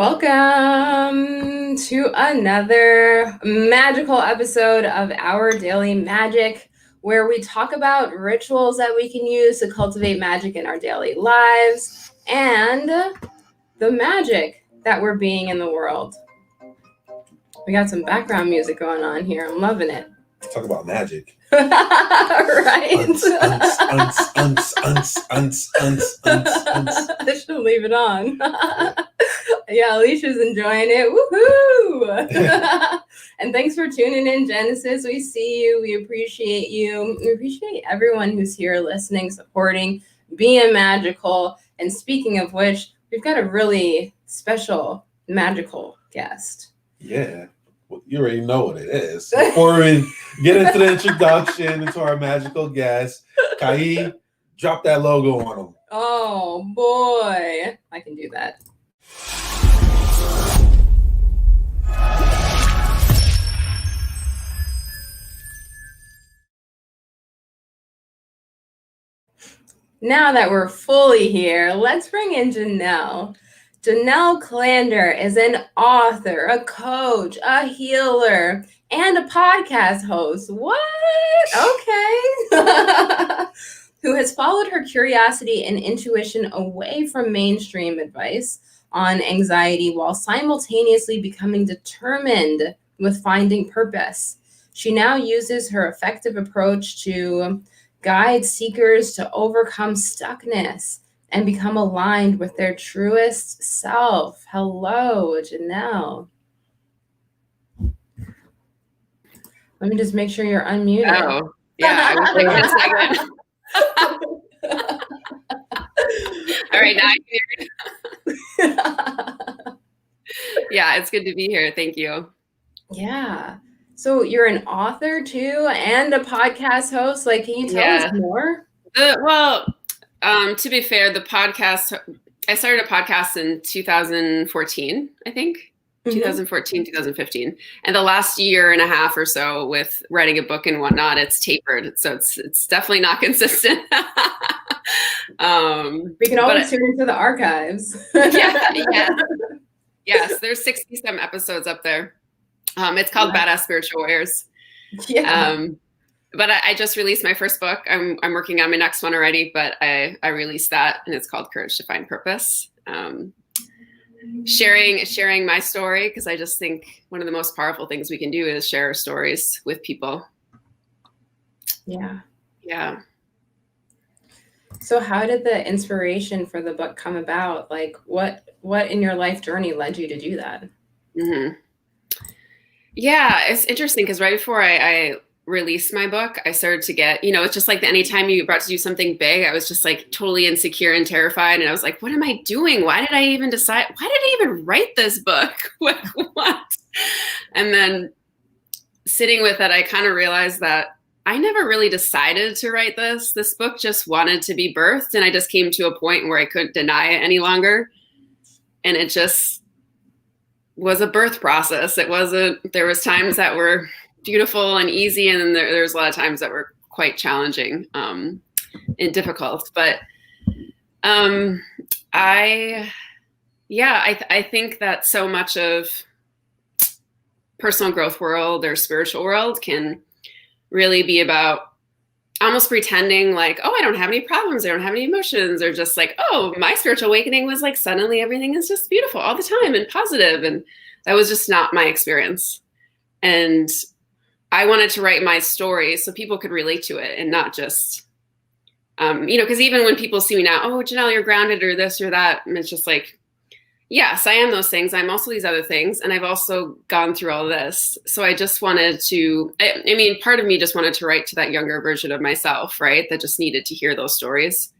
Welcome to another magical episode of Our Daily Magic, where we talk about rituals that we can use to cultivate magic in our daily lives and the magic that we're being in the world. We got some background music going on here. I'm loving it. Talk about magic. Right? I should leave it on. Yeah, Alicia's enjoying it. Woohoo! And thanks for tuning in, Genesis. We see you. We appreciate you. We appreciate everyone who's here listening, supporting, being magical. And speaking of which, we've got a really special magical guest. Yeah. Well, you already know what it is. Before we get into the introduction into our magical guest, Kai, drop that logo on him. Oh, boy. I can do that. Now that we're fully here, let's bring in Janelle. Janelle Klander is an author, a coach, a healer, and a podcast host. What? Okay. Who has followed her curiosity and intuition away from mainstream advice on anxiety while simultaneously becoming determined with finding purpose. She now uses her effective approach to guide seekers to overcome stuckness and become aligned with their truest self. Hello, Janelle. Let me just make sure you're unmuted. Oh, yeah. I was thinking a second. All right, now I can hear you. Yeah, it's good to be here. Thank you. Yeah. So you're an author too and a podcast host. Like, can you tell us more? To be fair, the podcast, I started a podcast in 2014, I think. 2014, 2015. And the last year and a half or so with writing a book and whatnot, it's tapered. So it's definitely not consistent. We can always tune into the archives. Yes, there's 60 some episodes up there. It's called Badass Spiritual Warriors. Yeah. But I just released my first book. I'm working on my next one already, but I released that, and it's called Courage to Find Purpose. Sharing my story, because I just think one of the most powerful things we can do is share our stories with people. Yeah. Yeah. So how did the inspiration for the book come about? Like, what in your life journey led you to do that? Mm-hmm. Yeah, it's interesting because right before I released my book, I started to get, it's just like anytime you're about to do something big, I was just like totally insecure and terrified. And I was like, what am I doing? Why did I even decide? Why did I even write this book? What? And then sitting with it, I kind of realized that I never really decided to write this. This book just wanted to be birthed. And I just came to a point where I couldn't deny it any longer. And it just was a birth process. There was times that were beautiful and easy, and then there was a lot of times that were quite challenging and difficult. But I think that so much of personal growth world or spiritual world can really be about almost pretending like, oh, I don't have any problems, I don't have any emotions, or just like, oh, my spiritual awakening was like suddenly everything is just beautiful all the time and positive. And that was just not my experience. And I wanted to write my story so people could relate to it and not just, because even when people see me now, oh, Janelle, you're grounded or this or that. And it's just like, yes, I am those things. I'm also these other things. And I've also gone through all this. So I just wanted to, part of me just wanted to write to that younger version of myself, right? That just needed to hear those stories.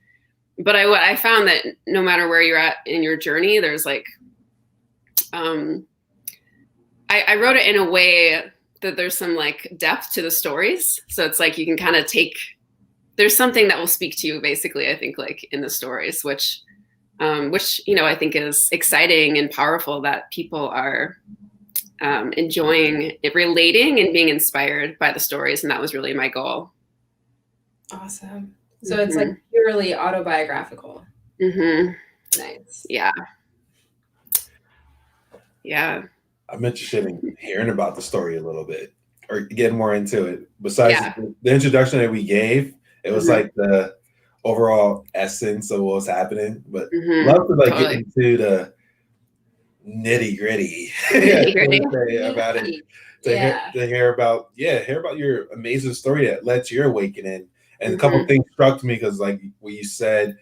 But I found that no matter where you're at in your journey, there's like, I wrote it in a way that there's some like depth to the stories. So it's like you can kind of there's something that will speak to you basically, I think, like in the stories, which I think is exciting and powerful that people are enjoying it, relating and being inspired by the stories. And that was really my goal. Awesome. So it's like purely autobiographical. Mm-hmm. Nice. Yeah. Yeah. I'm interested in hearing about the story a little bit or getting more into it. Besides the introduction that we gave, it was like the overall essence of what was happening. But love to like get into the nitty gritty about it. Hear about your amazing story that led to your awakening. And a couple things struck me because like what you said,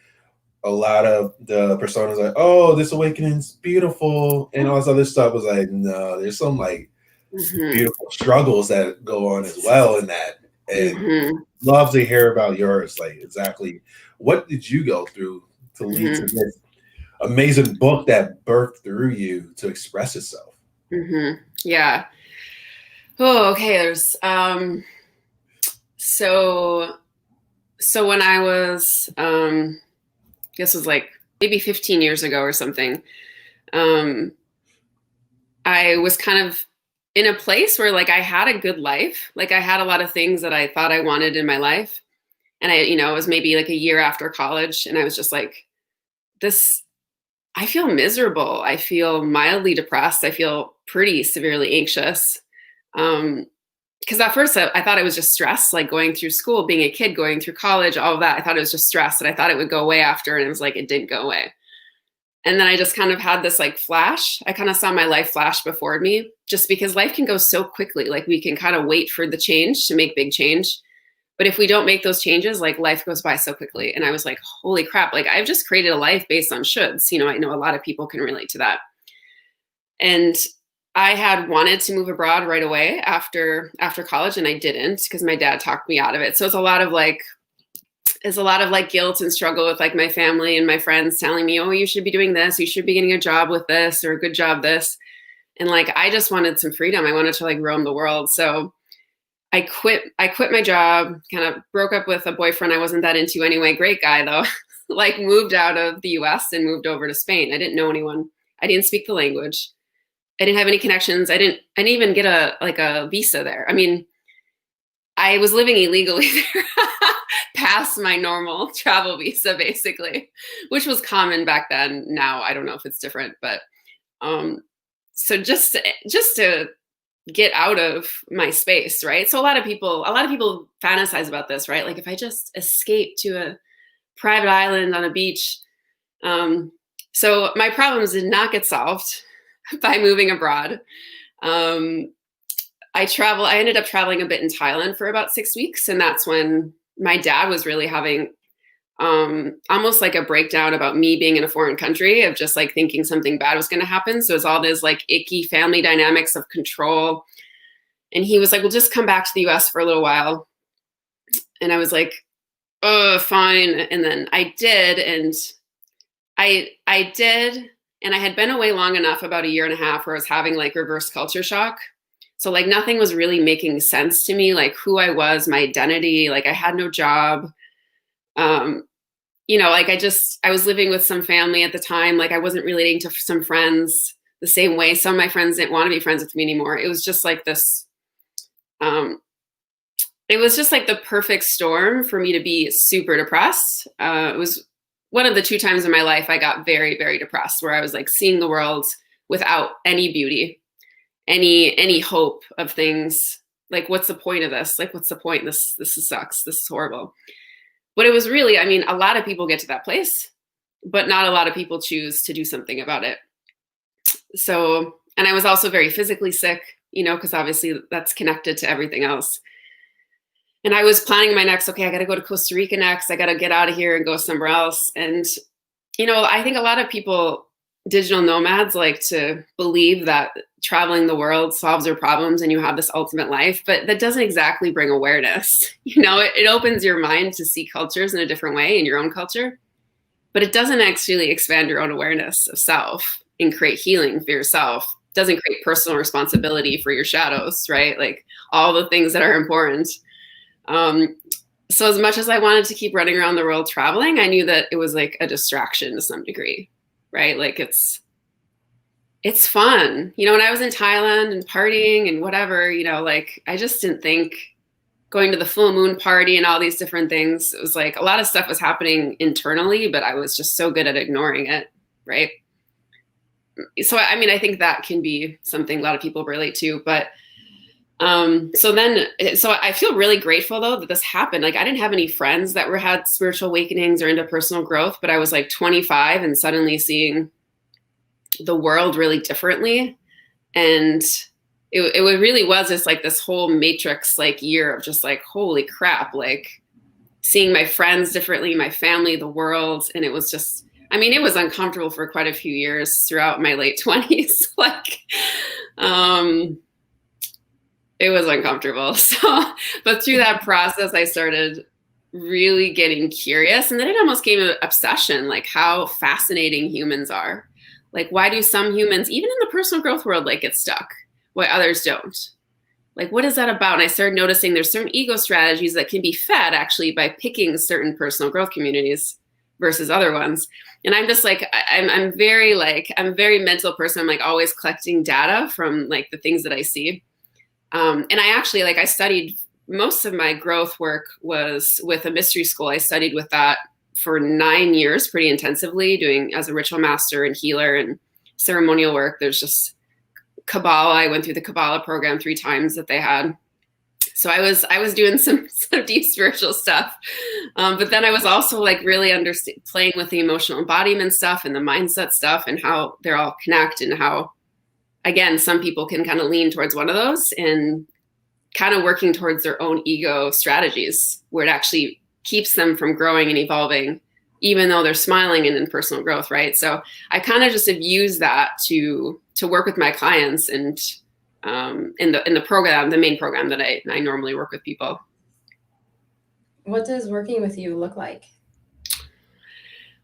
a lot of the personas like, oh, this awakening's beautiful, and all this other stuff was like, no, there's some like beautiful struggles that go on as well in that. And love to hear about yours. Like exactly what did you go through to lead to this amazing book that birthed through you to express itself? Yeah. Oh, okay. There's so when I was this was like maybe 15 years ago or something, I was kind of in a place where like I had a good life. Like I had a lot of things that I thought I wanted in my life. And it was maybe like a year after college. And I was just like, I feel miserable. I feel mildly depressed. I feel pretty severely anxious. Because at first I thought it was just stress, like going through school, being a kid, going through college, all of that. I thought it was just stress, and I thought it would go away after, and it was like, it didn't go away. And then I just kind of had this like flash. I kind of saw my life flash before me, just because life can go so quickly. Like we can kind of wait for the change to make big change. But if we don't make those changes, like life goes by so quickly. And I was like, holy crap, like I've just created a life based on shoulds. I know a lot of people can relate to that. And I had wanted to move abroad right away after college, and I didn't because my dad talked me out of it. So it's a lot of like guilt and struggle with like my family and my friends telling me, oh, you should be doing this, you should be getting a job with this or a good job this. And like I just wanted some freedom. I wanted to like roam the world. So I quit my job, kind of broke up with a boyfriend I wasn't that into anyway. Great guy though. Like moved out of the US and moved over to Spain. I didn't know anyone. I didn't speak the language. I didn't have any connections. I didn't even get a visa there. I mean, I was living illegally there past my normal travel visa, basically, which was common back then. Now, I don't know if it's different, but so just to get out of my space, right? So a lot of people fantasize about this, right? Like if I just escape to a private island on a beach. So my problems did not get solved by moving abroad. I ended up traveling a bit in Thailand for about 6 weeks. And that's when my dad was really having almost like a breakdown about me being in a foreign country, of just like thinking something bad was going to happen. So it's all this like icky family dynamics of control. And he was like, well, just come back to the US for a little while. And I was like, oh, fine. And then I did. And I did. And I had been away long enough, about a year and a half, where I was having like reverse culture shock. So like nothing was really making sense to me, like who I was, my identity. Like I had no job. Like I was living with some family at the time. Like I wasn't relating to some friends the same way. Some of my friends didn't want to be friends with me anymore. It was just like this, it was just like the perfect storm for me to be super depressed. It was one of the 2 times in my life I got very, very depressed, where I was like seeing the world without any beauty, any hope of things. Like, what's the point of this? Like, what's the point? This sucks. This is horrible. But it was really, I mean, a lot of people get to that place, but not a lot of people choose to do something about it. So, and I was also very physically sick, because obviously that's connected to everything else. And I was planning my next, okay, I got to go to Costa Rica next. I got to get out of here and go somewhere else. And, I think a lot of people, digital nomads, like to believe that traveling the world solves their problems and you have this ultimate life, but that doesn't exactly bring awareness. It opens your mind to see cultures in a different way, in your own culture, but it doesn't actually expand your own awareness of self and create healing for yourself. It doesn't create personal responsibility for your shadows, right? Like all the things that are important. So as much as I wanted to keep running around the world traveling, I knew that it was like a distraction to some degree, right? Like it's fun. When I was in Thailand and partying and whatever, like I just didn't think going to the full moon party and all these different things, it was like a lot of stuff was happening internally, but I was just so good at ignoring it, right? so I mean, I think that can be something a lot of people relate to, but so I feel really grateful though that this happened. Like I didn't have any friends that had spiritual awakenings or into personal growth, but I was like 25 and suddenly seeing the world really differently. And it really was just like this whole matrix like year of just like, holy crap, like seeing my friends differently, my family, the world. And it was just, I mean, it was uncomfortable for quite a few years throughout my late 20s. Like, it was uncomfortable. So, but through that process, I started really getting curious. And then it almost became an obsession, like how fascinating humans are. Like, why do some humans, even in the personal growth world, like get stuck, why others don't? Like, what is that about? And I started noticing there's certain ego strategies that can be fed actually by picking certain personal growth communities versus other ones. And I'm just like, I'm a very mental person. I'm like always collecting data from like the things that I see. And I actually, like, I studied, most of my growth work was with a mystery school. I studied with that for 9 years, pretty intensively, doing as a ritual master and healer and ceremonial work. There's just Kabbalah. I went through the Kabbalah program 3 times that they had. So I was doing some deep spiritual stuff. But then I was also like really playing with the emotional embodiment stuff and the mindset stuff and how they're all connected and how, again, some people can kind of lean towards one of those and kind of working towards their own ego strategies where it actually keeps them from growing and evolving, even though they're smiling and in personal growth, right? So I kind of just have used that to work with my clients and in the program, the main program that I normally work with people. What does working with you look like?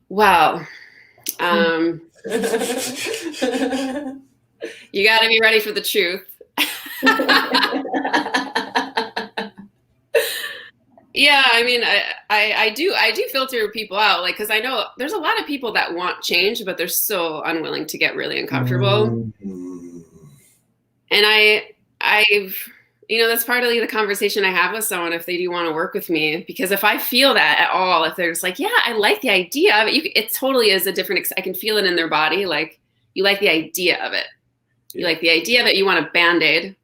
Well, you got to be ready for the truth. Yeah, I mean, I do filter people out, like, because I know there's a lot of people that want change, but they're still unwilling to get really uncomfortable. Mm-hmm. And I've, that's partly the conversation I have with someone if they do want to work with me, because if I feel that at all, if they're just like, yeah, I like the idea of it, it totally is a different, I can feel it in their body, like you like the idea of it. You like the idea of it, you want a Band-Aid.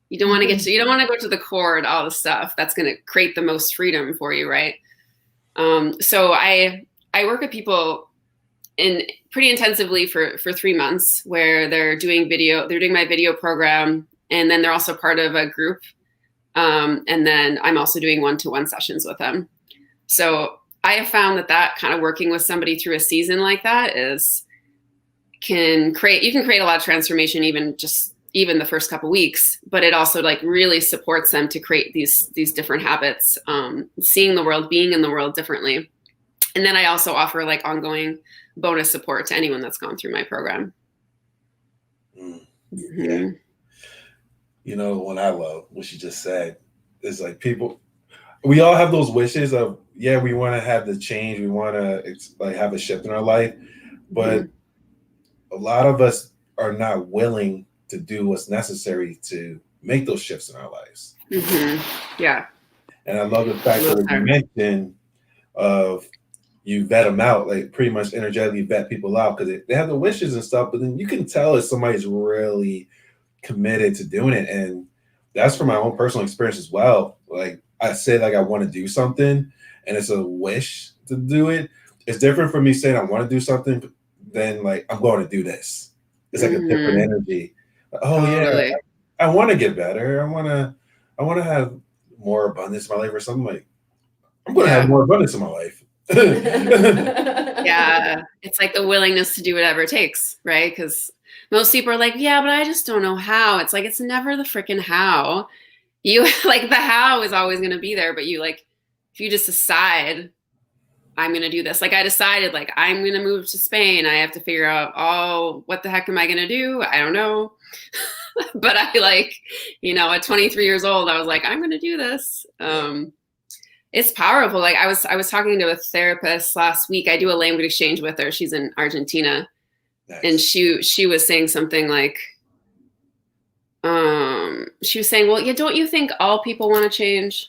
You don't want to you don't want to go to the core and all the stuff that's going to create the most freedom for you, right? So I work with people pretty intensively for 3 months where they're doing my video program, and then they're also part of a group. And then I'm also doing one-to-one sessions with them. So I have found that kind of working with somebody through a season like that you can create a lot of transformation, even the first couple weeks, but it also like really supports them to create these different habits, seeing the world, being in the world differently. And then I also offer like ongoing bonus support to anyone that's gone through my program. Yeah. What I love, what she just said, is like we all have those wishes of, yeah, we want to have the change. We want to like have a shift in our life, but a lot of us are not willing to do what's necessary to make those shifts in our lives. Mm-hmm. Yeah. And I love the fact that you mentioned of you vet them out, like pretty much energetically vet people out because they have the wishes and stuff, but then you can tell if somebody's really committed to doing it. And that's from my own personal experience as well. Like I say, like I want to do something and it's a wish to do it. It's different from me saying I want to do something than like I'm going to do this. It's like a different energy. Oh totally. Yeah, I want to get better. I want to have more abundance in my life or something. Like I'm going to have more abundance in my life. Yeah, it's like the willingness to do whatever it takes, right? Because most people are like, yeah, but I just don't know how. It's like, it's never the freaking how. You like the how is always going to be there, but you like, if you just decide, I'm going to do this. Like I decided, like, I'm going to move to Spain. I have to figure out, what the heck am I going to do? I don't know. But I like, at 23 years old, I was like, I'm going to do this. It's powerful. Like I was talking to a therapist last week. I do a language exchange with her. She's in Argentina. Nice. And she was saying something like, she was saying, well, yeah, don't you think all people want to change?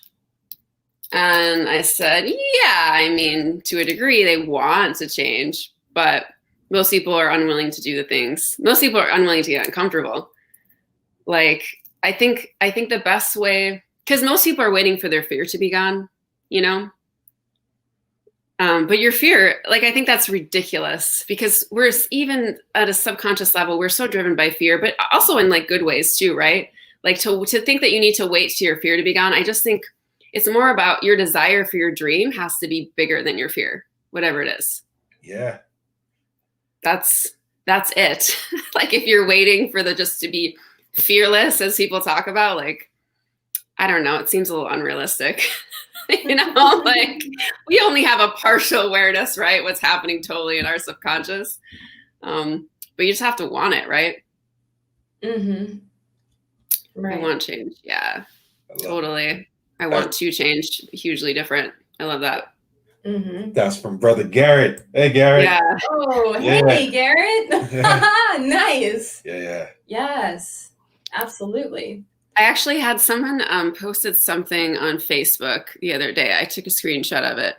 And I said, yeah, I mean, to a degree, they want to change, but most people are unwilling to do the things. Most people are unwilling to get uncomfortable. Like, I think the best way, because most people are waiting for their fear to be gone, you know? But your fear, like, I think that's ridiculous, because we're, even at a subconscious level, we're so driven by fear, but also in like good ways too, right? Like to think that you need to wait to your fear to be gone. I just think it's more about your desire for your dream has to be bigger than your fear, whatever it is. Yeah. That's it. Like, if you're waiting for just to be fearless, as people talk about, like, I don't know, it seems a little unrealistic. You know, like, we only have a partial awareness, right? What's happening totally in our subconscious. But you just have to want it, right? Mm-hmm. Right. I want change. Yeah, totally. I want to change. Hugely different. I love that. Mm-hmm. That's from Brother Garrett. Hey, Garrett. Yeah. Oh, hey, Garrett. Nice. Yeah. Yes, absolutely. I actually had someone posted something on Facebook the other day. I took a screenshot of it.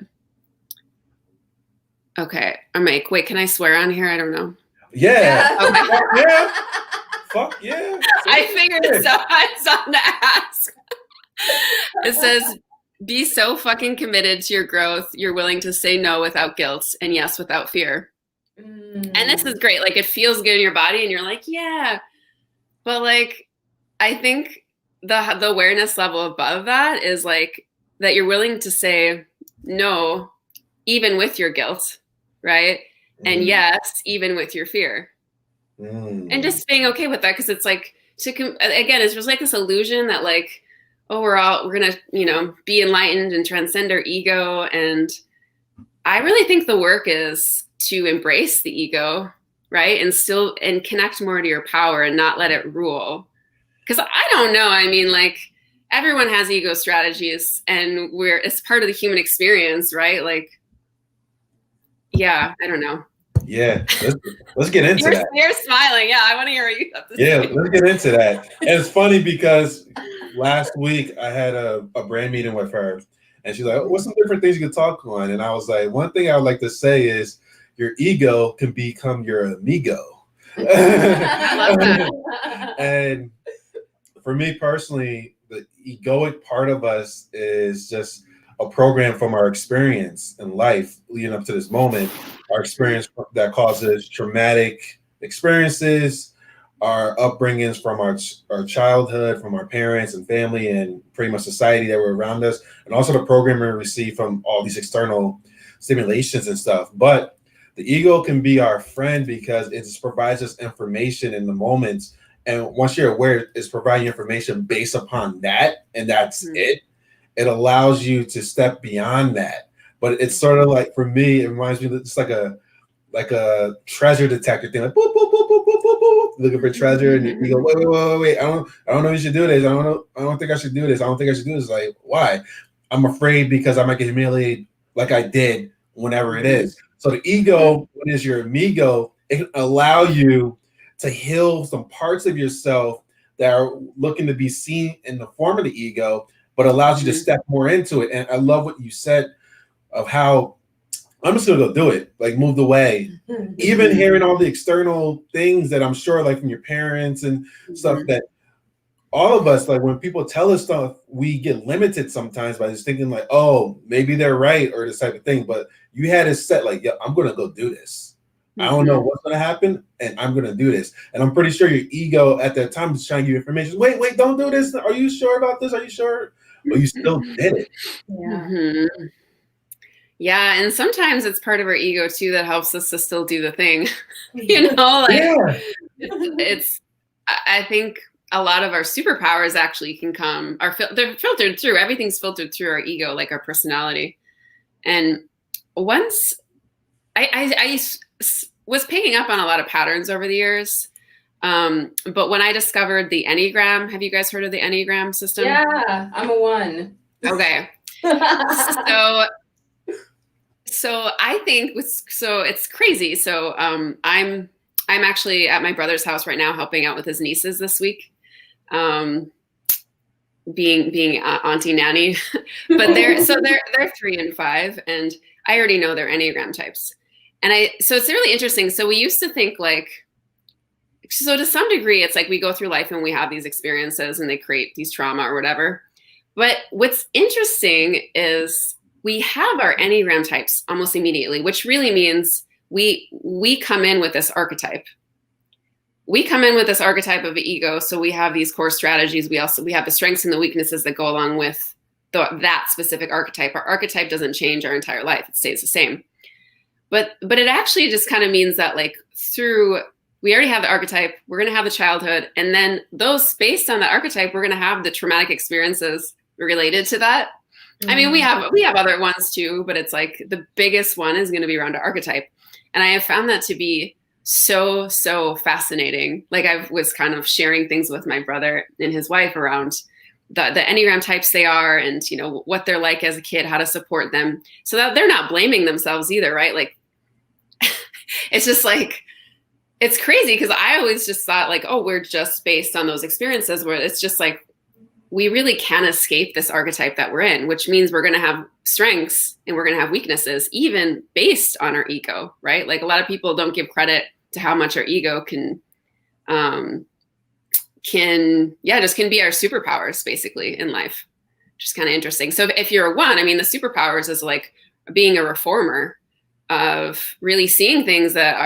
Okay. I'm like, wait, can I swear on here? I don't know. Yeah. Okay. Yeah. Fuck yeah. I figured it's something to ask. It says, be so fucking committed to your growth, you're willing to say no without guilt and yes without fear. And this is great. Like, it feels good in your body and you're like, yeah. But like, I think the awareness level above that is like that you're willing to say no, even with your guilt, right? And yes, even with your fear. And just being okay with that, because it's like, again, it's just like this illusion that like, oh, we're gonna, you know, be enlightened and transcend our ego. And I really think the work is to embrace the ego, right? And connect more to your power and not let it rule. Because I don't know. I mean, like, everyone has ego strategies, and it's part of the human experience, right? Like, yeah, I don't know. Yeah, let's get into that. You're smiling. Yeah, I want to hear what you have to say. Yeah, let's get into that. And it's funny because last week I had a brand meeting with her, and she's like, what's some different things you could talk on? And I was like, one thing I would like to say is your ego can become your amigo. I love that. And for me personally, the egoic part of us is just a program from our experience in life leading up to this moment, our experience that causes traumatic experiences, our upbringings from our childhood, from our parents and family and pretty much society that were around us, and also the programming we receive from all these external stimulations and stuff. But the ego can be our friend because it just provides us information in the moments. And once you're aware, it's providing information based upon that, and that's it. It allows you to step beyond that. But it's sort of like, for me, it reminds me of just like a treasure detector thing, like boop, boop, boop, boop, boop, boop, boop, looking for treasure, and you go, wait, I don't know if you should do this. I don't think I should do this. I don't think I should do this. Like, why? I'm afraid because I might get humiliated like I did whenever it is. So the ego, when it's your amigo, it can allow you to heal some parts of yourself that are looking to be seen in the form of the ego, but allows you to step more into it. And I love what you said of how I'm just gonna go do it, like move away. Even hearing all the external things that I'm sure, like from your parents and stuff, that all of us, like when people tell us stuff, we get limited sometimes by just thinking like, oh, maybe they're right or this type of thing. But you had it set like, yeah, I'm gonna go do this. I don't know what's going to happen, and I'm going to do this. And I'm pretty sure your ego at that time is trying to give you information. Wait, don't do this. Are you sure about this? Are you sure? But you still did it. Yeah. Yeah, and sometimes it's part of our ego too that helps us to still do the thing. You know, like it's. I think a lot of our superpowers actually can come. They're filtered through. Everything's filtered through our ego, like our personality. And once I was picking up on a lot of patterns over the years. But when I discovered the Enneagram, have you guys heard of the Enneagram system? Yeah, I'm a 1. Okay. So I think it's crazy. So I'm actually at my brother's house right now helping out with his nieces this week. Being auntie nanny, but they're 3 and 5, and I already know their Enneagram types. So it's really interesting. So we used to think like, so to some degree, it's like we go through life and we have these experiences and they create these trauma or whatever. But what's interesting is we have our Enneagram types almost immediately, which really means we come in with this archetype. We come in with this archetype of the ego. So we have these core strategies. We have the strengths and the weaknesses that go along with that specific archetype. Our archetype doesn't change our entire life. It stays the same. But it actually just kind of means that like we already have the archetype, we're going to have the childhood. And then those based on the archetype, we're going to have the traumatic experiences related to that. I mean, we have other ones too, but it's like the biggest one is going to be around our archetype. And I have found that to be so fascinating. Like I was kind of sharing things with my brother and his wife around the Enneagram types they are and, you know, what they're like as a kid, how to support them so that they're not blaming themselves either, right? Like, it's just like, it's crazy because I always just thought like, oh, we're just based on those experiences where it's just like, we really can't escape this archetype that we're in, which means we're going to have strengths and we're going to have weaknesses, even based on our ego, right? Like a lot of people don't give credit to how much our ego can be our superpowers basically in life, which is kind of interesting. So if you're a 1, I mean, the superpowers is like being a reformer of really seeing things that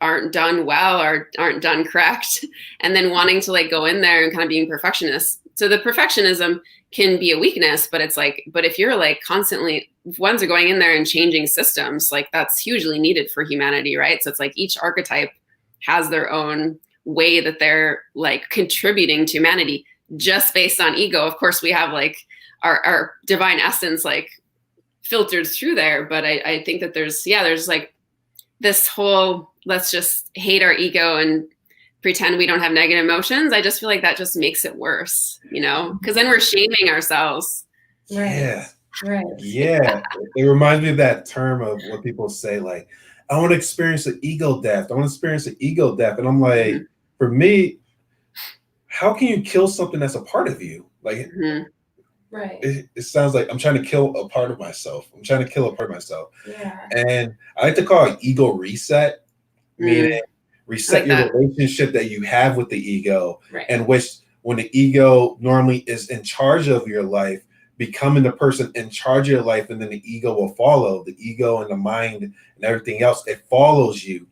aren't done well or aren't done correct, and then wanting to like go in there and kind of being perfectionist. So the perfectionism can be a weakness, but it's like, but if you're like constantly, ones are going in there and changing systems, like that's hugely needed for humanity, right? So it's like each archetype has their own way that they're like contributing to humanity just based on ego. Of course, we have like our divine essence like filtered through there, but I think that there's like this whole let's just hate our ego and pretend we don't have negative emotions. I just feel like that just makes it worse, you know, because then we're shaming ourselves. Yeah. Right. Yeah. It reminds me of that term of what people say, like, I want to experience an ego death. And I'm like, for me, how can you kill something that's a part of you? Like, right. It sounds like I'm trying to kill a part of myself. Yeah. And I like to call it ego reset, meaning reset your relationship that you have with the ego, and which when the ego normally is in charge of your life, becoming the person in charge of your life, and then the ego will follow. The ego and the mind and everything else, it follows you.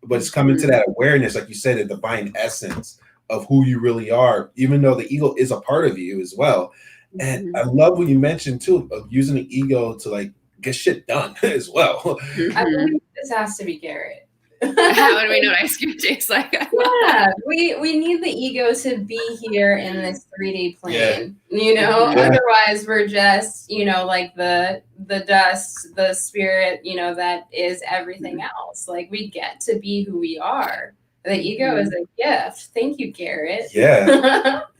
But it's coming to that awareness, like you said, the divine essence of who you really are, even though the ego is a part of you as well. And I love what you mentioned too, of using the ego to like get shit done as well. I believe this has to be Garrett. How do we know what ice cream tastes like? Yeah, we need the ego to be here in this 3D plane, you know, otherwise we're just, you know, like the dust, the spirit, you know, that is everything else. Like we get to be who we are. The ego is a gift. Thank you, Garrett. Yeah.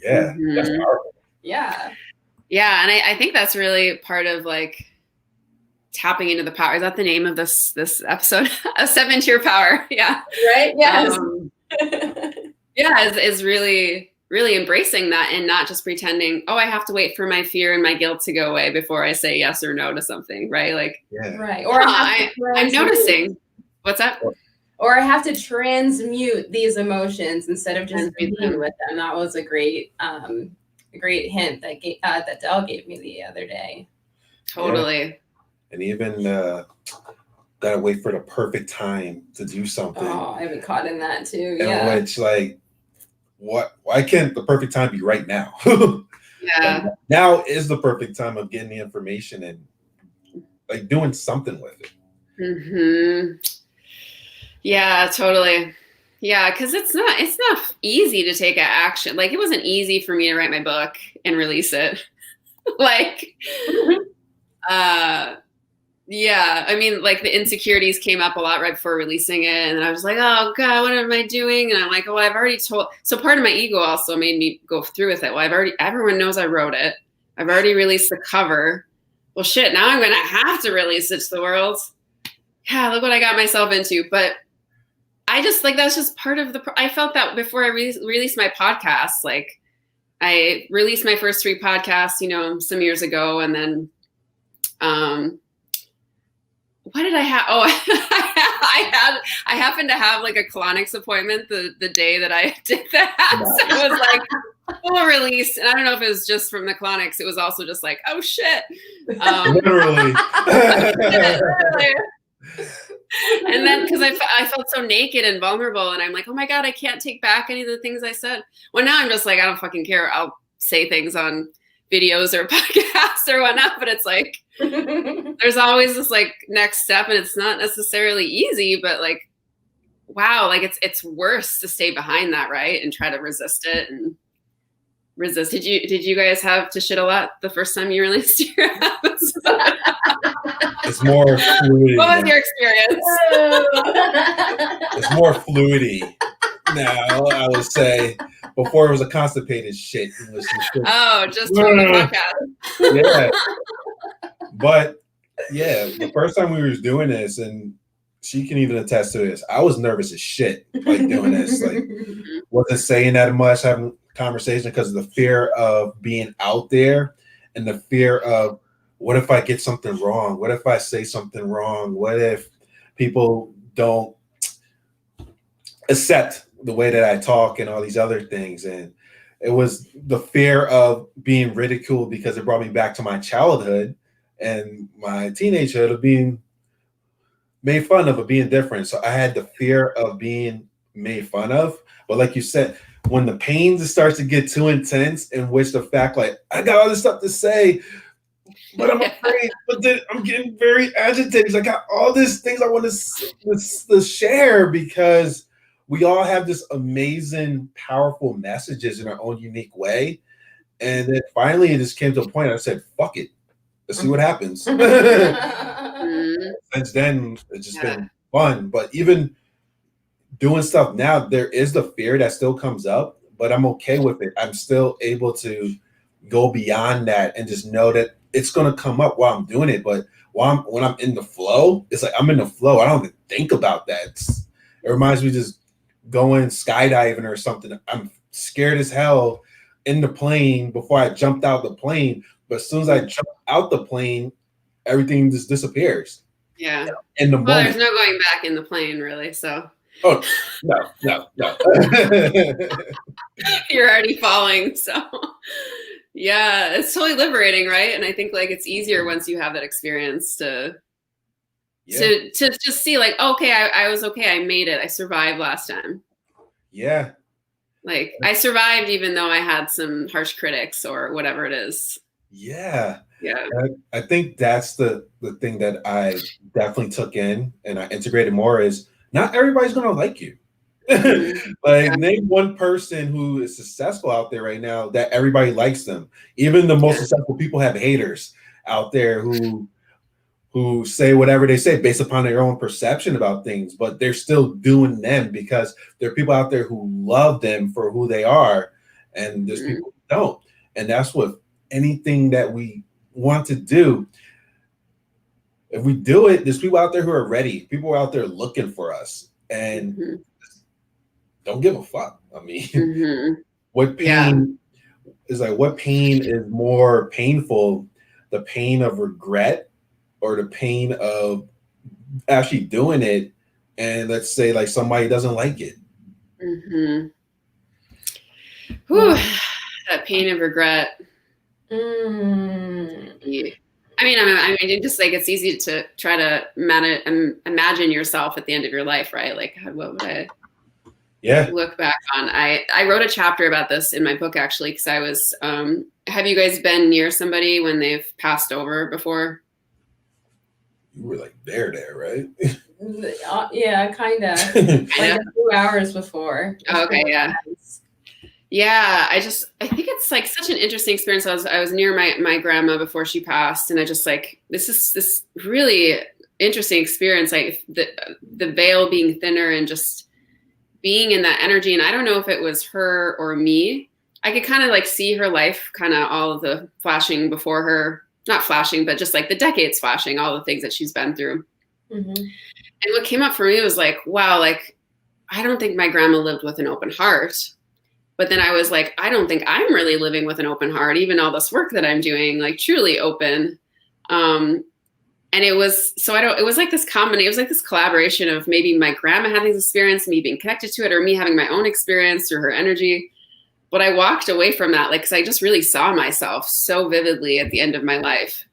That's powerful. Yeah. Yeah. And I think that's really part of like tapping into the power. Is that the name of this episode? A 7-tier power. Yeah. Right. Yes. Is really, really embracing that and not just pretending, oh, I have to wait for my fear and my guilt to go away before I say yes or no to something. Right. Like, right. Or I'm noticing. What's that? Or I have to transmute these emotions instead of just being with them. That was a great hint that Dell gave me the other day. Totally. Yeah. And even gotta wait for the perfect time to do something. Oh, I've been caught in that too. And which like, why can't the perfect time be right now? Yeah. Now is the perfect time of getting the information and like doing something with it. Yeah, totally. Yeah, because it's not easy to take action. Like it wasn't easy for me to write my book and release it. Like, yeah, I mean, like the insecurities came up a lot right before releasing it. And I was like, oh God, what am I doing? And I'm like, oh, I've already told. So part of my ego also made me go through with it. Well, everyone knows I wrote it. I've already released the cover. Well, shit, now I'm going to have to release it to the world. Yeah, look what I got myself into. But I just like, that's just part of I felt that before I released my podcast. Like I released my first 3 podcasts, you know, some years ago. And then, what did I have? Oh, I happened to have like a colonics appointment the day that I did that. So it was like full release. And I don't know if it was just from the colonics. It was also just like, oh shit. Literally. And then because I felt so naked and vulnerable, and I'm like, oh my God, I can't take back any of the things I said. Well, now I'm just like, I don't fucking care. I'll say things on videos or podcasts or whatnot, but it's like there's always this like next step, and it's not necessarily easy, but like, wow, like it's worse to stay behind that, right? And try to resist it and resist. Did you guys have to shit a lot the first time you released your episode? It's more fluidity. What was your experience? It's more fluidity now, I would say. Before it was a constipated shit. Oh, just from the podcast. Yeah. But yeah, the first time we were doing this, and she can even attest to this, I was nervous as shit, like doing this. Like, wasn't saying that much, having conversation because of the fear of being out there and the fear of what if I get something wrong? What if I say something wrong? What if people don't accept the way that I talk and all these other things? And it was the fear of being ridiculed because it brought me back to my childhood and my teenagehood of being made fun of being different. So I had the fear of being made fun of. But like you said, when the pain starts to get too intense, in which the fact like I got all this stuff to say, but I'm afraid, but then I'm getting very agitated. I got all these things I want to share because we all have this amazing, powerful messages in our own unique way. And then finally it just came to a point I said, fuck it. Let's see what happens. Since then, it's just been fun. But even doing stuff now, there is the fear that still comes up, but I'm okay with it. I'm still able to go beyond that and just know that it's going to come up while I'm doing it. But when I'm in the flow, it's like I'm in the flow. I don't even think about that. It reminds me just going skydiving or something. I'm scared as hell in the plane before I jumped out the plane. But as soon as I jump out the plane, everything just disappears. Yeah. In the moment. Well, there's no going back in the plane, really. So. Oh, no. You're already falling. So, yeah, it's totally liberating, right? And I think like it's easier once you have that experience to just see like, okay, I was okay. I made it. I survived last time. Yeah. Like I survived even though I had some harsh critics or whatever it is. Yeah. Yeah. I think that's the thing that I definitely took in and I integrated more is not everybody's going to like you. Name one person who is successful out there right now that everybody likes them. Even the most successful people have haters out there who say whatever they say based upon their own perception about things, but they're still doing them because there are people out there who love them for who they are, and there's people who don't. And that's what anything that we want to do, if we do it, there's people out there who are ready. People are out there looking for us and don't give a fuck. I mean, what pain is like? What pain is more painful? The pain of regret or the pain of actually doing it? And let's say like somebody doesn't like it. Whew, that pain of regret. Yeah. I mean, just like it's easy to try to imagine yourself at the end of your life, right? Like, what would I look back on? I wrote a chapter about this in my book actually, because I was. Have you guys been near somebody when they've passed over before? You were like there, right? Yeah, kind of. Like a few hours before. Okay, yeah. Yeah, I think it's like such an interesting experience. I was near my grandma before she passed, and I just like this is this really interesting experience. Like the veil being thinner and just being in that energy. And I don't know if it was her or me. I could kind of like see her life, kind of all of the flashing before her, not flashing, but just like the decades flashing, all the things that she's been through. And what came up for me was like, wow, like I don't think my grandma lived with an open heart. But then I was like, I don't think I'm really living with an open heart, even all this work that I'm doing, like truly open. And And it was, it was like this combination, it was like this collaboration of maybe my grandma having this experience, me being connected to it, or me having my own experience through her energy. But I walked away from that, like, because I just really saw myself so vividly at the end of my life.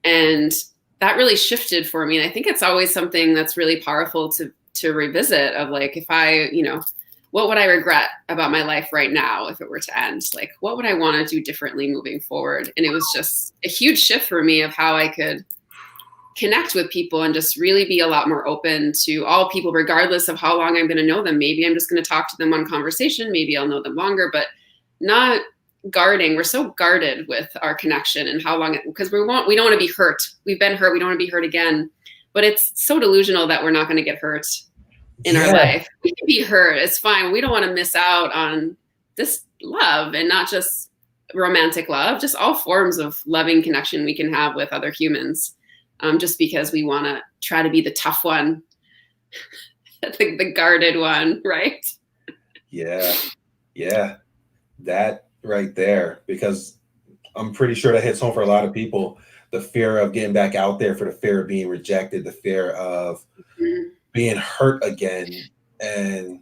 And that really shifted for me. And I think it's always something that's really powerful to revisit, of like, if I, what would I regret about my life right now if it were to end? Like, what would I want to do differently moving forward? And it was just a huge shift for me of how I could connect with people and just really be a lot more open to all people, regardless of how long I'm going to know them. Maybe I'm just going to talk to them on conversation. Maybe I'll know them longer, but not guarding. We're so guarded with our connection and how long, because we don't want to be hurt. We've been hurt. We don't want to be hurt again, but it's so delusional that we're not going to get hurt in our life. We can be hurt. It's fine. We don't want to miss out on this love, and not just romantic love, just all forms of loving connection we can have with other humans. Just because we want to try to be the tough one, the guarded one, right? Yeah, that right there, because I'm pretty sure that hits home for a lot of people. The fear of getting back out there, for the fear of being rejected, the fear of being hurt again, and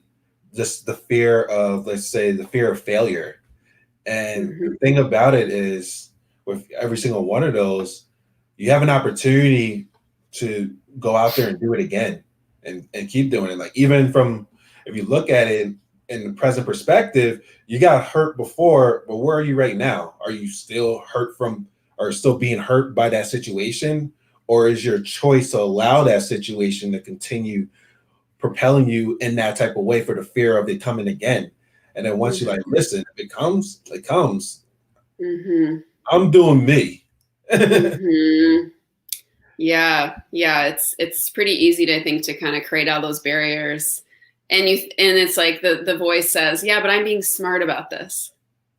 just the fear of, let's say, the fear of failure. And the thing about it is, with every single one of those, you have an opportunity to go out there and do it again, and keep doing it. Like, even from, if you look at it in the present perspective, you got hurt before, but where are you right now? Are you still hurt from, or still being hurt by that situation? Or is your choice to allow that situation to continue propelling you in that type of way, for the fear of it coming again? And then once you're like, listen, if it comes, it comes. I'm doing me. Yeah. It's pretty easy to think, to kind of create all those barriers. And it's like the voice says, yeah, but I'm being smart about this.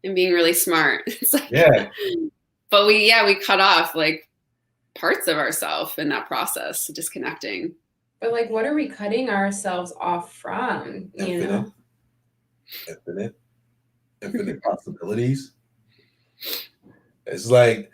I'm being really smart. It's like, but we cut off like parts of ourselves in that process, disconnecting. But like, what are we cutting ourselves off from? Infinite possibilities. It's like,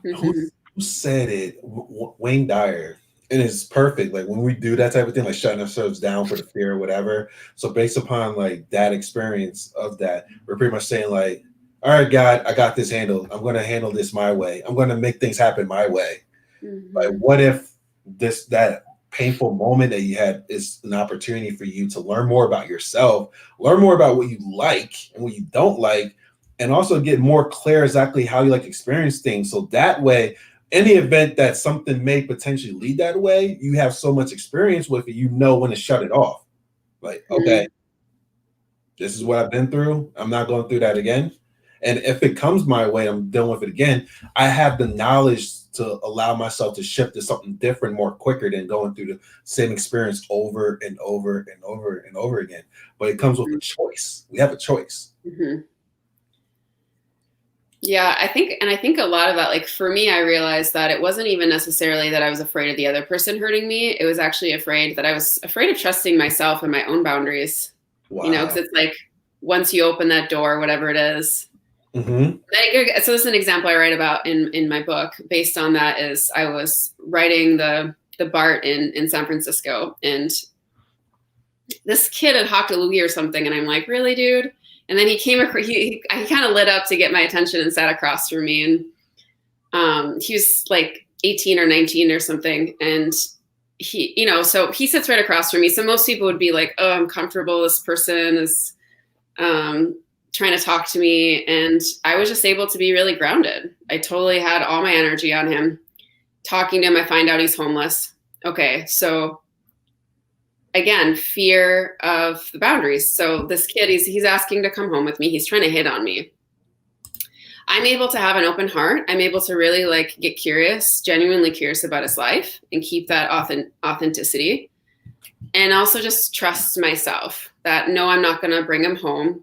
who said it? Wayne Dyer. And it's perfect. Like, when we do that type of thing, like shutting ourselves down for the fear or whatever. So based upon like that experience of that, we're pretty much saying like, all right, God, I got this handled. I'm going to handle this my way. I'm going to make things happen my way. Like, what if that painful moment that you had is an opportunity for you to learn more about yourself, learn more about what you like and what you don't like, and also get more clear exactly how you like to experience things. So that way, in the event that something may potentially lead that way, you have so much experience with it, you know when to shut it off. Like, okay, this is what I've been through. I'm not going through that again. And if it comes my way, I'm dealing with it again. I have the knowledge to allow myself to shift to something different more quicker than going through the same experience over and over and over and over again. But it comes with a choice. We have a choice. Yeah, I think a lot of that, like for me, I realized that it wasn't even necessarily that I was afraid of the other person hurting me. It was actually I was afraid of trusting myself and my own boundaries. Wow. Because it's like, once you open that door, whatever it is. So this is an example I write about in my book. Based on that, is I was writing the BART in San Francisco, and this kid had hawked a loogie or something, and I'm like, really, dude? And then he came across, he kind of lit up to get my attention and sat across from me. And he was like 18 or 19 or something. And he, so he sits right across from me. So most people would be like, oh, I'm comfortable. This person is trying to talk to me. And I was just able to be really grounded. I totally had all my energy on him. Talking to him, I find out he's homeless. Okay, so again, fear of the boundaries. So this kid, he's asking to come home with me. He's trying to hit on me. I'm able to have an open heart. I'm able to really like get curious, genuinely curious about his life, and keep that authenticity. And also just trust myself that no, I'm not going to bring him home.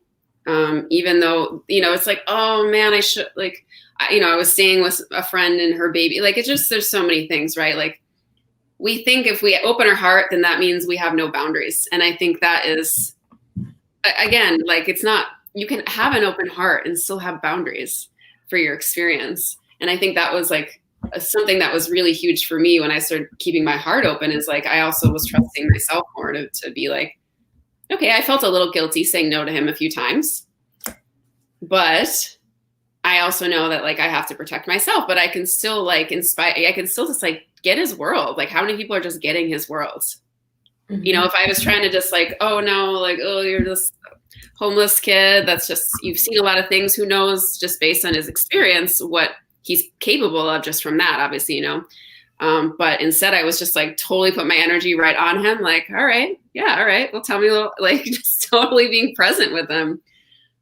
Even though, it's like, oh man, I should like, I was staying with a friend and her baby. Like, it's just, there's so many things, right? Like, we think if we open our heart, then that means we have no boundaries. And I think that is, again, like, it's not, you can have an open heart and still have boundaries for your experience. And I think that was like something that was really huge for me when I started keeping my heart open is like, I also was trusting myself more to be like, okay, I felt a little guilty saying no to him a few times, but I also know that like I have to protect myself, but I can still like inspire, I can still just like get his world. Like how many people are just getting his world? You know, if I was trying to just like, oh no, like, oh, you're this homeless kid. That's just, you've seen a lot of things. Who knows, just based on his experience, what he's capable of just from that, obviously, you know. But instead I was just like totally put my energy right on him. Like, all right, yeah, all right. Well, tell me a little, like just totally being present with him.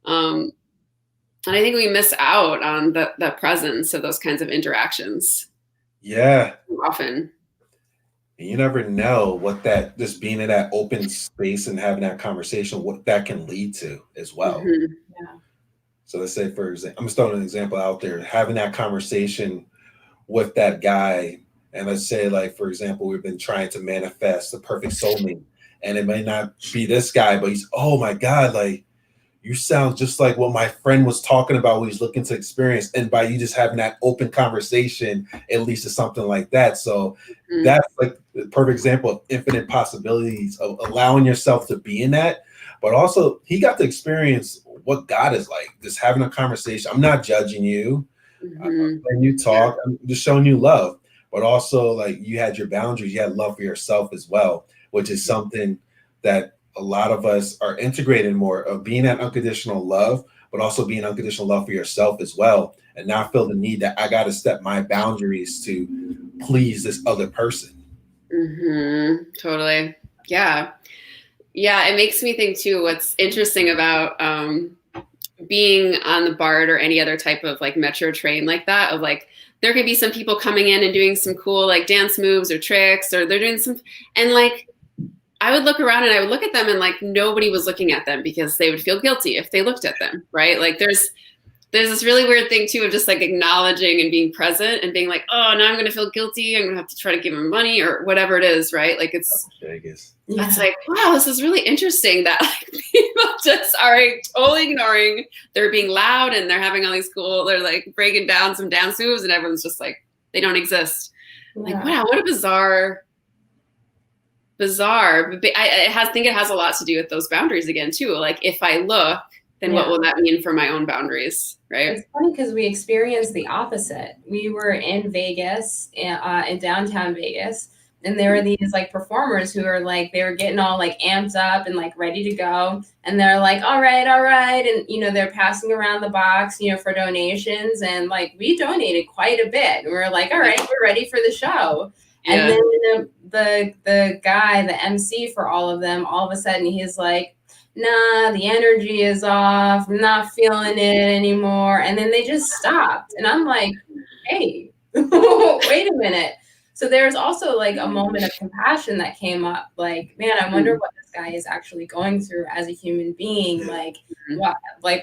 And I think we miss out on the presence of those kinds of interactions. Yeah. Often. And you never know what that, just being in that open space and having that conversation, what that can lead to as well. Mm-hmm. Yeah. So let's say, for example, I'm just throwing an example out there, having that conversation with that guy. And let's say, like, for example, we've been trying to manifest the perfect soulmate, and it may not be this guy, but he's, oh my God, like, you sound just like what my friend was talking about when he's looking to experience. And by you just having that open conversation, it leads to something like that. So that's like the perfect example of infinite possibilities of allowing yourself to be in that. But also he got to experience what God is like, just having a conversation. I'm not judging you. When you talk, I'm just showing you love. But also like you had your boundaries, you had love for yourself as well, which is something that a lot of us are integrating more of being that unconditional love, but also being unconditional love for yourself as well. And not feel the need that I got to step my boundaries to please this other person. Totally. Yeah. Yeah. It makes me think too, what's interesting about being on the BART or any other type of like metro train like that, of like, there could be some people coming in and doing some cool like dance moves or tricks, or they're doing some, and like, I would look around and I would look at them and like nobody was looking at them because they would feel guilty if they looked at them, right? Like there's this really weird thing too of just like acknowledging and being present and being like, oh, now I'm going to feel guilty. I'm going to have to try to give him money or whatever it is, right? Like it's like, wow, this is really interesting that like people just are totally ignoring. They're being loud and they're having all these cool, they're like breaking down some dance moves and everyone's just like, they don't exist. Yeah. Like, wow, what a bizarre, but I think it has a lot to do with those boundaries again too. Like if I look, then what will that mean for my own boundaries, right? It's funny because we experienced the opposite. We were in Vegas, in downtown Vegas, and there were these like performers who are like, they were getting all like amped up and like ready to go. And they're like, all right. And, you know, they're passing around the box, you know, for donations. And like, we donated quite a bit. And we were like, all right, we're ready for the show. And then the guy, the MC for all of them, all of a sudden he's like, nah, the energy is off. I'm not feeling it anymore. And then they just stopped. And I'm like, hey, wait a minute. So there's also like a moment of compassion that came up. Like, man, I wonder what this guy is actually going through as a human being. Like,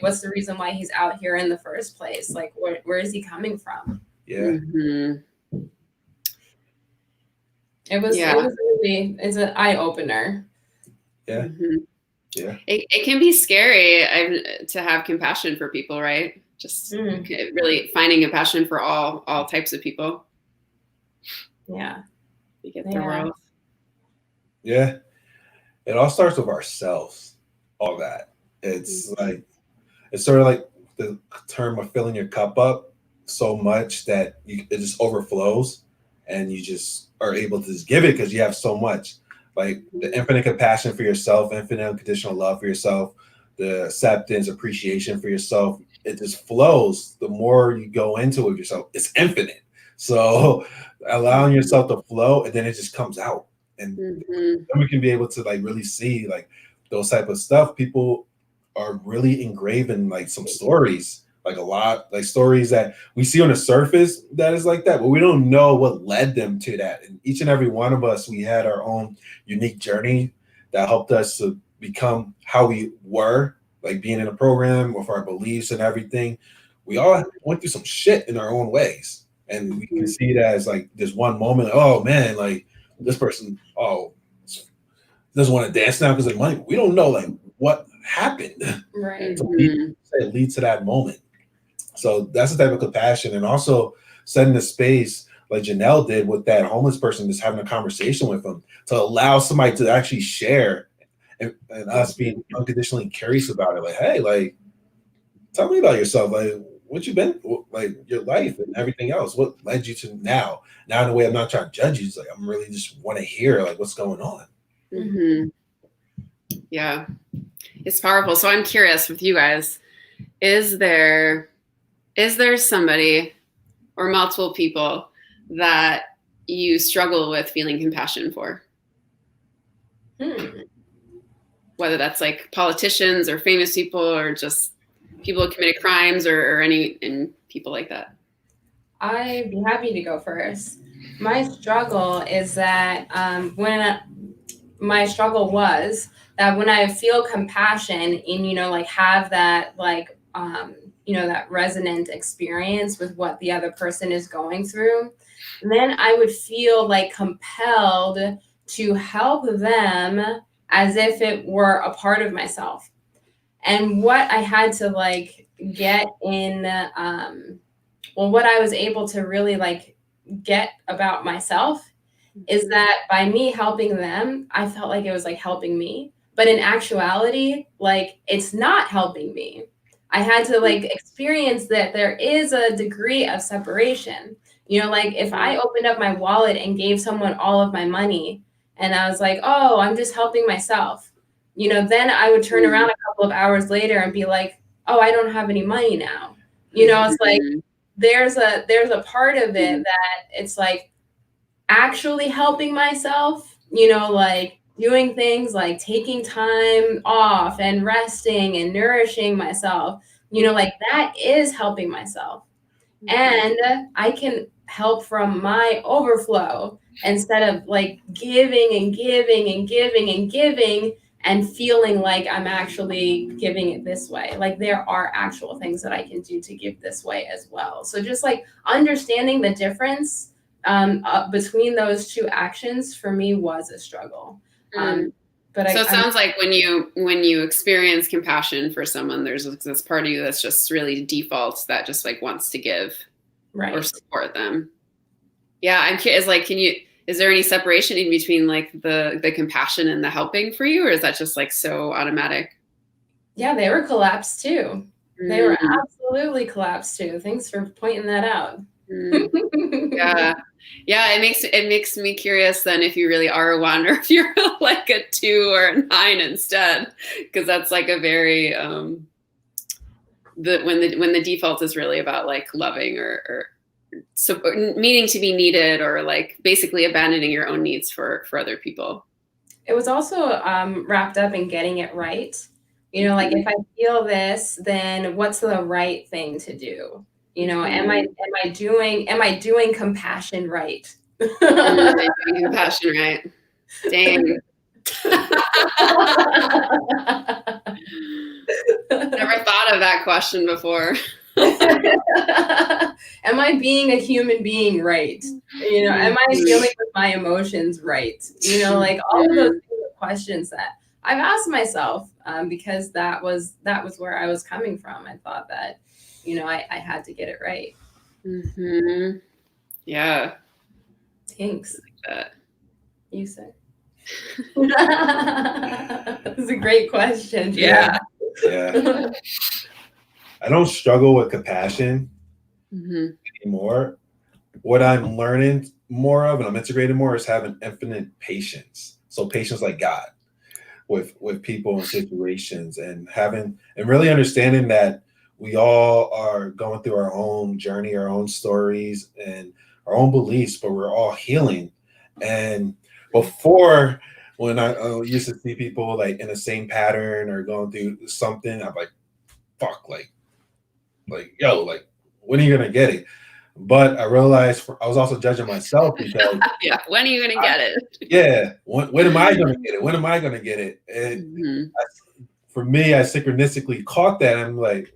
what's the reason why he's out here in the first place? Like, where is he coming from? Yeah. It was really, it's an eye opener. Yeah. Yeah. It can be scary to have compassion for people, right? Just really finding compassion for all types of people. Yeah. You get their world. Yeah. It all starts with ourselves. All that. It's like, it's sort of like the term of filling your cup up so much that it just overflows and you just are able to just give it because you have so much. Like the infinite compassion for yourself, infinite unconditional love for yourself, the acceptance, appreciation for yourself. It just flows. The more you go into it with yourself, it's infinite. So allowing yourself to flow, and then it just comes out. And then we can be able to like really see like those type of stuff. People are really engraving like some stories, like a lot, like stories that we see on the surface that is like that, but we don't know what led them to that. And each and every one of us, we had our own unique journey that helped us to become how we were, like being in a program with our beliefs and everything. We all went through some shit in our own ways. And we can see that as like this one moment, like, oh man, like this person, doesn't want to dance now because of money. We don't know like what happened. Right. So it leads to that moment. So that's the type of compassion, and also setting the space like Janelle did with that homeless person, just having a conversation with them to allow somebody to actually share, and us being unconditionally curious about it. Like, hey, like, tell me about yourself. Like, what you been, like, your life and everything else. What led you to now? Now, in a way, I'm not trying to judge you. It's like, I'm really just want to hear, like, what's going on. Mm-hmm. Yeah, it's powerful. So I'm curious with you guys, is there somebody or multiple people that you struggle with feeling compassion for? Whether that's like politicians or famous people or just people who committed crimes or and people like that. I'd be happy to go first. My struggle is that my struggle was that when I feel compassion and, you know, like have that, like, you know, that resonant experience with what the other person is going through, then I would feel like compelled to help them as if it were a part of myself. And what I had to like get in, what I was able to really like get about myself is that by me helping them, I felt like it was like helping me. But in actuality, like it's not helping me. I had to like experience that there is a degree of separation. You know, like if I opened up my wallet and gave someone all of my money and I was like, oh, I'm just helping myself, you know, then I would turn around a couple of hours later and be like, oh, I don't have any money now. You know, it's like there's a part of it that it's like actually helping myself, you know, like doing things like taking time off and resting and nourishing myself, you know, like that is helping myself. And I can help from my overflow instead of like giving and giving and giving and giving and feeling like I'm actually giving it this way. Like there are actual things that I can do to give this way as well. So just like understanding the difference between those two actions for me was a struggle. But so it sounds like when you experience compassion for someone, there's this part of you that's just really defaults that just like wants to give or support them. Yeah, I'm curious. Like, is there any separation in between like the compassion and the helping for you, or is that just like so automatic? Yeah, they were collapsed too. They were absolutely collapsed too. Thanks for pointing that out. Yeah. It makes me curious then if you really are a 1 or if you're like a 2 or a 9 instead, because that's like a very when the default is really about like loving or needing to be needed or like basically abandoning your own needs for other people. It was also wrapped up in getting it right. You know, like if I feel this, then what's the right thing to do? You know, am I doing compassion right? Am I doing compassion right? Dang. Never thought of that question before. Am I being a human being right? You know, am I dealing with my emotions right? You know, like all of those questions that I've asked myself because that was where I was coming from. I thought that, you know, I had to get it right. Yeah. Thanks. Like that. You said. That's a great question. Yeah. I don't struggle with compassion anymore. What I'm learning more of and I'm integrating more is having infinite patience. So patience like God with people and situations and really understanding that we all are going through our own journey, our own stories and our own beliefs, but we're all healing. And before, when I used to see people like in the same pattern or going through something, I'm like, fuck, like, yo, like, when are you going to get it? But I realized I was also judging myself because when are you going to get it? Yeah. When am I going to get it? When am I going to get it? And for me, I synchronistically caught that. I'm like,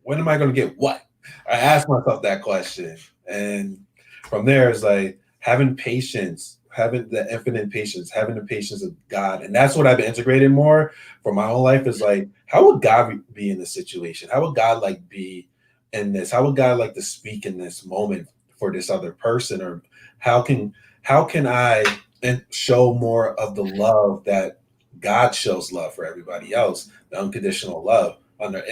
when am I going to get what? I asked myself that question. And from there, it's like having patience, having the infinite patience, having the patience of God. And that's what I've integrated more for my own life is like, how would God be in this situation? How would God like be in this? How would God like to speak in this moment for this other person, or how can I show more of the love that God shows love for everybody else, the unconditional love under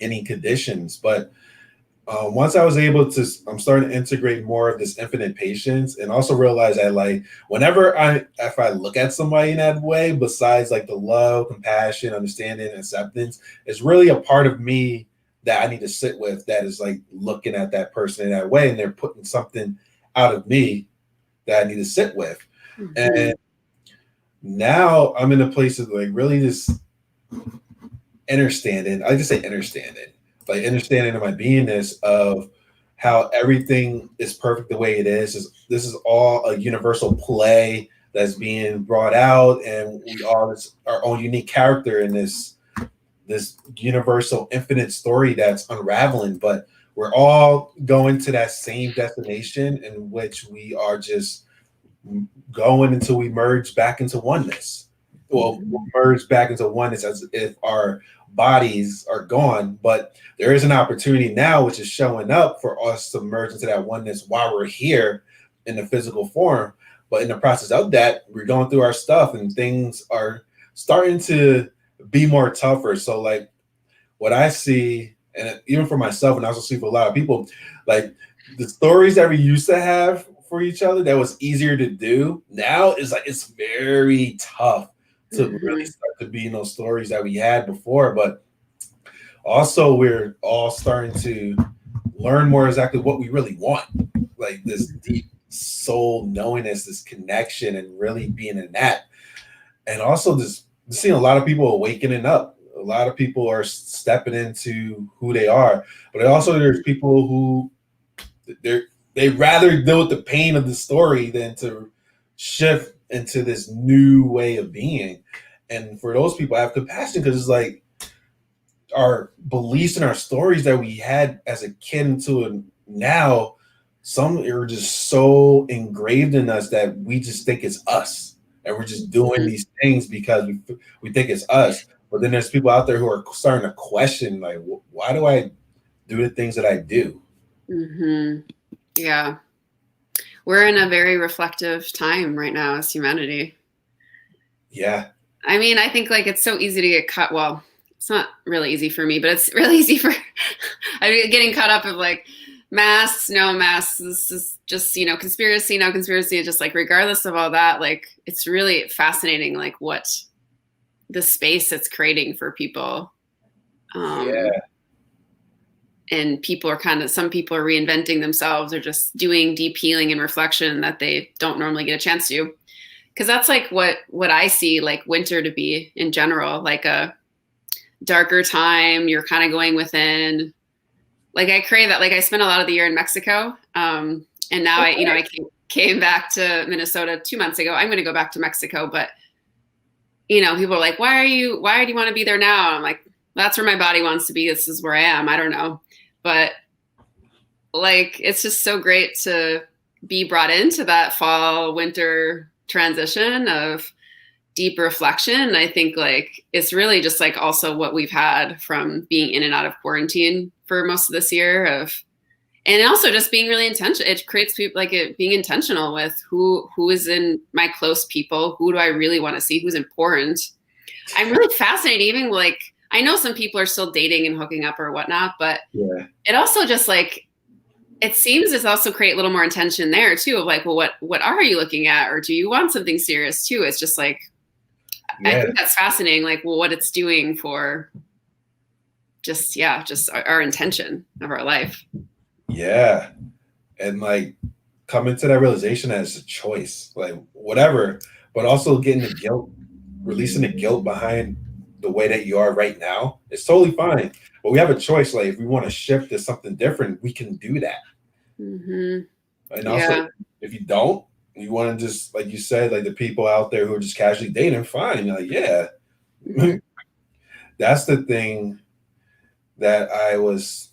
any conditions. But once I was able to, I'm starting to integrate more of this infinite patience, and also realize that like if I look at somebody in that way, besides like the love, compassion, understanding, acceptance, it's really a part of me that I need to sit with, that is like looking at that person in that way, and they're putting something out of me that I need to sit with. Mm-hmm. And now I'm in a place of like really just understanding. I just say understanding. Like understanding of my beingness, of how everything is perfect the way it is. This is all a universal play that's being brought out, and we all our own unique character in this universal infinite story that's unraveling. But we're all going to that same destination, in which we are just going until we merge back into oneness. Well, we'll merge back into oneness as if our bodies are gone, but there is an opportunity now which is showing up for us to merge into that oneness while we're here in the physical form. But in the process of that, we're going through our stuff, and things are starting to be more tougher. So like what I see, and even for myself, and I also see for a lot of people, like the stories that we used to have for each other that was easier to do, now is like it's very tough to really start to be in those stories that we had before. But also we're all starting to learn more exactly what we really want, like this deep soul knowingness, this connection, and really being in that. And also just seeing a lot of people awakening up. A lot of people are stepping into who they are, but also there's people who they rather deal with the pain of the story than to shift into this new way of being. And for those people, I have compassion, because it's like our beliefs and our stories that we had as a kid until now, some are just so engraved in us that we just think it's us, and we're just doing these things because we think it's us. But then there's people out there who are starting to question, like, why do I do the things that I do? Mm-hmm. Yeah. We're in a very reflective time right now as humanity. Yeah. I mean, I think like it's so easy to get caught. Well, it's not really easy for me, but it's really easy for getting caught up of like masks, no masks. This is just, conspiracy, no conspiracy. Just like regardless of all that, like it's really fascinating, like what the space it's creating for people. Yeah. And people are some people are reinventing themselves, or just doing deep healing and reflection that they don't normally get a chance to. Because that's like what I see like winter to be in general, like a darker time. You're kind of going within. Like I crave that. Like I spent a lot of the year in Mexico, and now I came back to Minnesota 2 months ago. I'm going to go back to Mexico, but people are like, why do you want to be there now? I'm like, that's where my body wants to be. This is where I am. I don't know. But like, it's just so great to be brought into that fall, winter transition of deep reflection. I think like, it's really just like also what we've had from being in and out of quarantine for most of this year and also just being really intentional. It creates people like it being intentional with who is in my close people. Who do I really want to see? Who's important? I'm really fascinated. Even like, I know some people are still dating and hooking up or whatnot, but it also just like, it seems it's also create a little more intention there too, of like, well, what are you looking at? Or do you want something serious too? It's just like, I think that's fascinating. Like, well, what it's doing for just our intention of our life. Yeah. And like coming to that realization that it's a choice, like whatever, but also getting the guilt, releasing the guilt behind the way that you are right now. It's totally fine. But we have a choice. Like if we want to shift to something different, we can do that. Mm-hmm. And also if you don't, you want to just, like you said, like the people out there who are just casually dating, fine. Like, yeah. Mm-hmm. That's the thing that I was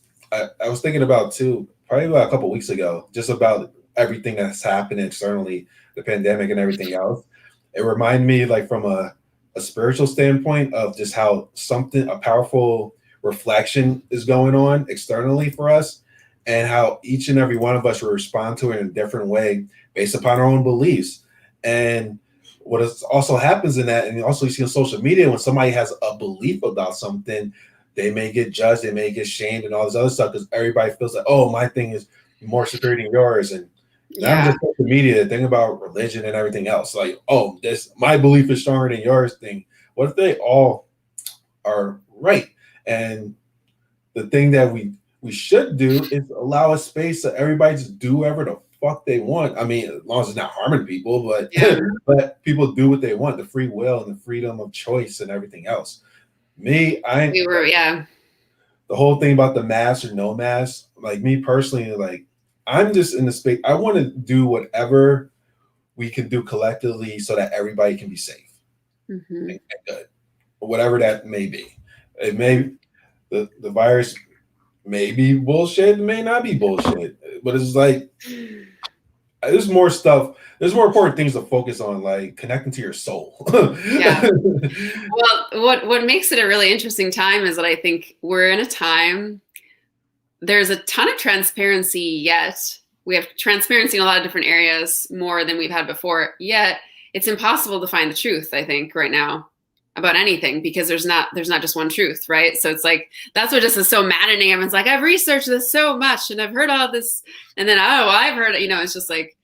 thinking about too, probably about a couple of weeks ago, just about everything that's happened externally, the pandemic and everything else. It reminded me like from a spiritual standpoint of just how a powerful reflection is going on externally for us. and how each and every one of us will respond to it in a different way based upon our own beliefs. And what also happens in that, and also you see on social media, when somebody has a belief about something, they may get judged, they may get shamed and all this other stuff because everybody feels like, oh, my thing is more secure than yours. And not just social media, think about religion and everything else. Like, oh, my belief is stronger than yours thing. What if they all are right? And the thing that we should do is allow a space so everybody just do whatever the fuck they want. I mean, as long as it's not harming people, but but people do what they want, the free will and the freedom of choice and everything else. The whole thing about the mask or no mask, like me personally, like I'm just in the space. I want to do whatever we can do collectively so that everybody can be safe and good, whatever that may be. It may the virus may be bullshit, it may not be bullshit, but it's like there's more stuff. There's more important things to focus on, like connecting to your soul. Yeah. Well, what makes it a really interesting time is that I think we're in a time. There's a ton of transparency, yet we have transparency in a lot of different areas, more than we've had before. Yet it's impossible to find the truth, I think, right now about anything, because there's not just one truth, right? So it's like, that's what just is so maddening. Everyone's like, I've researched this so much and I've heard all this, and then I've heard it. It's just like,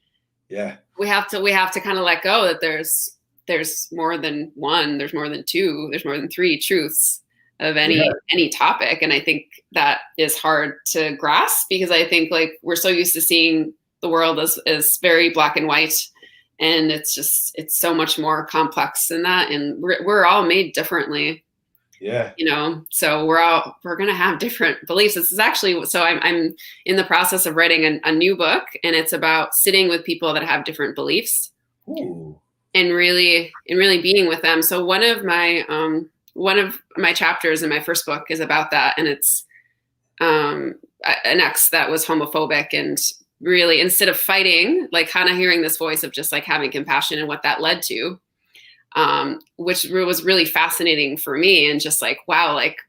we have to kind of let go that there's more than one, there's more than two, there's more than three truths of any topic. And I think that is hard to grasp, because I think like we're so used to seeing the world as very black and white. And it's so much more complex than that. And we're all made differently. Yeah. So we're going to have different beliefs. This is actually, so I'm in the process of writing a new book, and it's about sitting with people that have different beliefs. Ooh. and really being with them. So one of my chapters in my first book is about that. And it's, an ex that was homophobic, and really, instead of fighting, like kind of hearing this voice of just like having compassion and what that led to, which was really fascinating for me. And just like, wow, like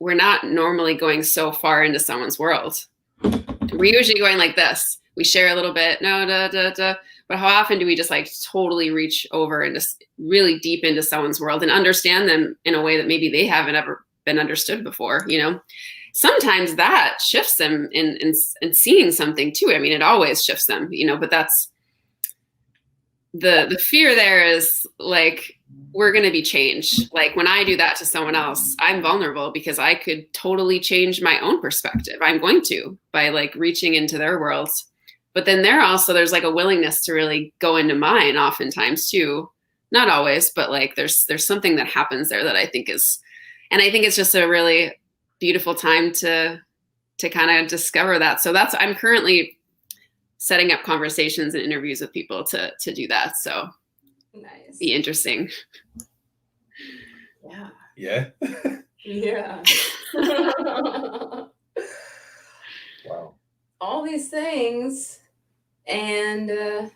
we're not normally going so far into someone's world. We're usually going like this. We share a little bit, but how often do we just like totally reach over and just really deep into someone's world and understand them in a way that maybe they haven't ever been understood before, Sometimes that shifts them in seeing something too. I mean, it always shifts them, but that's the fear there is like, we're going to be changed. Like when I do that to someone else, I'm vulnerable because I could totally change my own perspective. I'm going to, by like reaching into their worlds. But then there's like a willingness to really go into mine oftentimes too. Not always, but like there's something that happens there that I think it's just a really beautiful time to kind of discover that. So I'm currently setting up conversations and interviews with people to do that. So nice. Be interesting. Yeah. Yeah. Yeah. Wow. All these things. And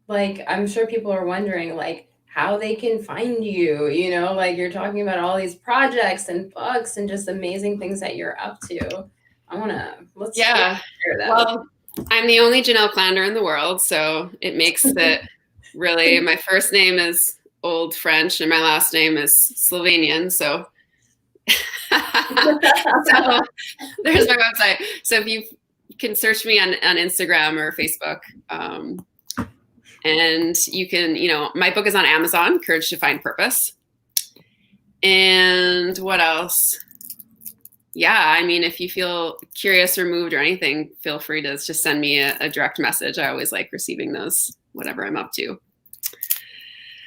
like, I'm sure people are wondering like how they can find you, like you're talking about all these projects and books and just amazing things that you're up to. Let's share that. Well, I'm the only Janelle Klander in the world, so it makes it really, my first name is Old French and my last name is Slovenian, so there's my website. So if you can search me on Instagram or Facebook, and you can, my book is on Amazon, Courage to Find Purpose. And what else? Yeah, I mean, if you feel curious or moved or anything, feel free to just send me a direct message. I always like receiving those, whatever I'm up to.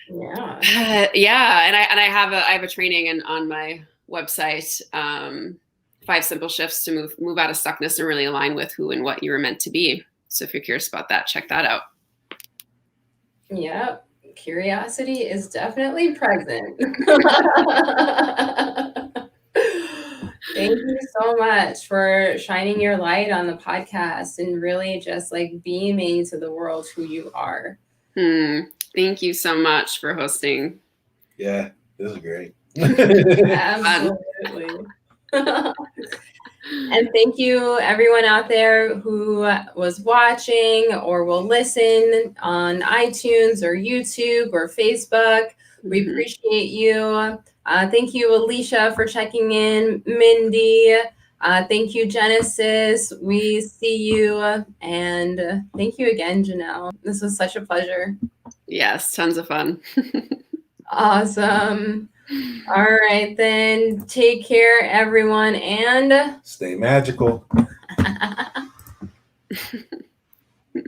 Yeah. And I have a training on my website, 5 simple shifts to move out of stuckness and really align with who and what you were meant to be. So if you're curious about that, check that out. Yeah, curiosity is definitely present. Thank you so much for shining your light on the podcast and really just like beaming to the world who you are. Thank you so much for hosting. Yeah, this is great. Absolutely. And thank you, everyone out there who was watching or will listen on iTunes or YouTube or Facebook. We appreciate you. Thank you, Alicia, for checking in. Mindy. Thank you, Genesis. We see you. And thank you again, Janelle. This was such a pleasure. Yes, tons of fun. Awesome. All right, then. Take care, everyone, and stay magical.